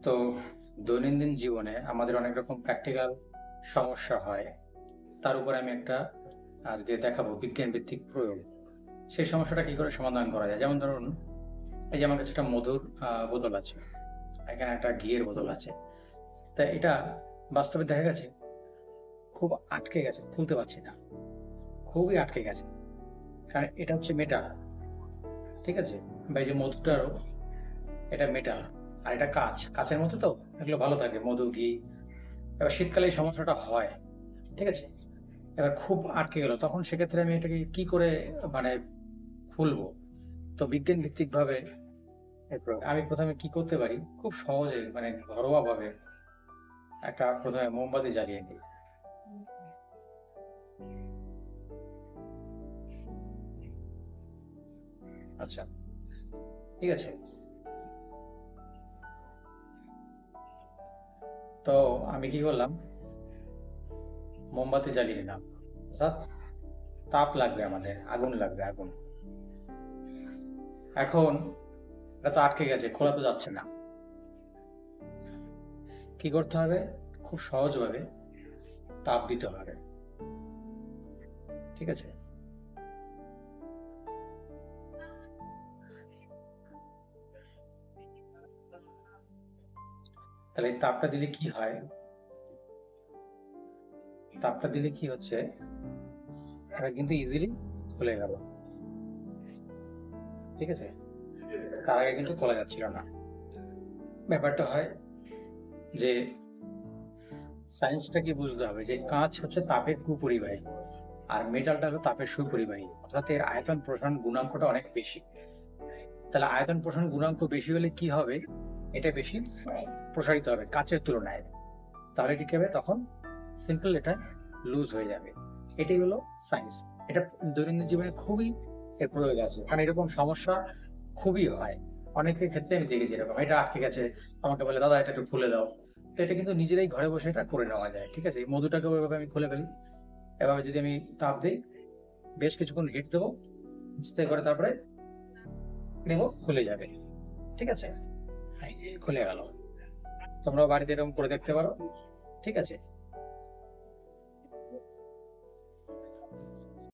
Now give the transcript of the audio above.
তো দৈনন্দিন জীবনে আমাদের অনেক রকম প্র্যাকটিক্যাল সমস্যা হয়। তার উপরে আমি একটা আজকে দেখাবো বিজ্ঞান ভিত্তিক প্রয়োগ। সেই সমস্যাটা কি করে সমাধান করা যায়? যেমন ধরুন, এই যে আমার কাছে একটা মধুর বোতল আছে। এখানে একটা ঘিয়ের বোতল আছে। তা এটা বাস্তবে দেখা গেছে খুব আটকে গেছে, খুলতে পারছি না। খুবই আটকে গেছে। কারণ এটা হচ্ছে মেটাল, ঠিক আছে? বা এই যে মধুটারও এটা মেটাল, আর এটা কাঁচ। কাঁচের মতো তো এগুলো ভালো থাকে, মধু, ঘি। এবার শীতকালে এই সমস্যাটা হয়, ঠিক আছে? এবার খুব আটকে গেল, তখন সেক্ষেত্রে আমি এটাকে কি করে মানে খুলবো? তো বিজ্ঞান ভিত্তিক ভাবে এরপর আমি প্রথমে কি করতে পারি, খুব সহজে মানে ঘরোয়া ভাবে একটা প্রথমে মোমবাতি জ্বালিয়ে নিই। আচ্ছা, ঠিক আছে। তো আমি কি করলাম, মোমবাতি জ্বালিয়ে নিলাম। অর্থাৎ তাপ লাগবে, আমাদের আগুন লাগবে, আগুন। এখন এটা তো আটকে গেছে, খোলা তো যাচ্ছে না। কি করতে হবে? খুব সহজভাবে তাপ দিতে হবে, ঠিক আছে? তাহলে এই তাপটা দিলে কি হয়? তাপটা দিলে কি হচ্ছে, এটা কিন্তু ইজিলি খুলে গেল, ঠিক আছে? তার আগে কিন্তু খোলা যাচ্ছিল না। ব্যাপারটা হয় যে সায়েন্সটা কি বুঝতে হবে যে কাঁচ হচ্ছে তাপের কুপরিবাহী, আর মেটালটা হলো তাপের সুপরিবাহী। অর্থাৎ এর আয়তন প্রসারণ গুণাঙ্কটা অনেক বেশি। তাহলে আয়তন প্রসারণ গুণাঙ্ক বেশি হলে কি হবে? এটা বেশি প্রসারিত হবে কাঁচের তুলনায়। তাহলে কি হবে? তখন সিম্পল এটা লুজ হয়ে যাবে। এটাই হলো সায়েন্স। এটা দৈনন্দিন জীবনে খুবই এর প্রয়োগ আছে, কারণ এরকম সমস্যা খুবই হয়। অনেকের ক্ষেত্রে আমি দেখেছি এরকম, এটা আটকে গেছে, আমাকে বলে দাদা এটা একটু খুলে দাও। তো এটা কিন্তু নিজেরাই ঘরে বসে এটা করে নেওয়া যায়, ঠিক আছে? এই মধুটাকে ওইভাবে আমি খুলে ফেলি। এভাবে যদি আমি তাপ দিই, বেশ কিছুক্ষণ হিট দেবো, স্প্রে করে তারপরে নেবো, খুলে যাবে, ঠিক আছে? এই যে খুলে গেল। তোমরাও বাড়িতে এরকম করে দেখতে পারো, ঠিক আছে?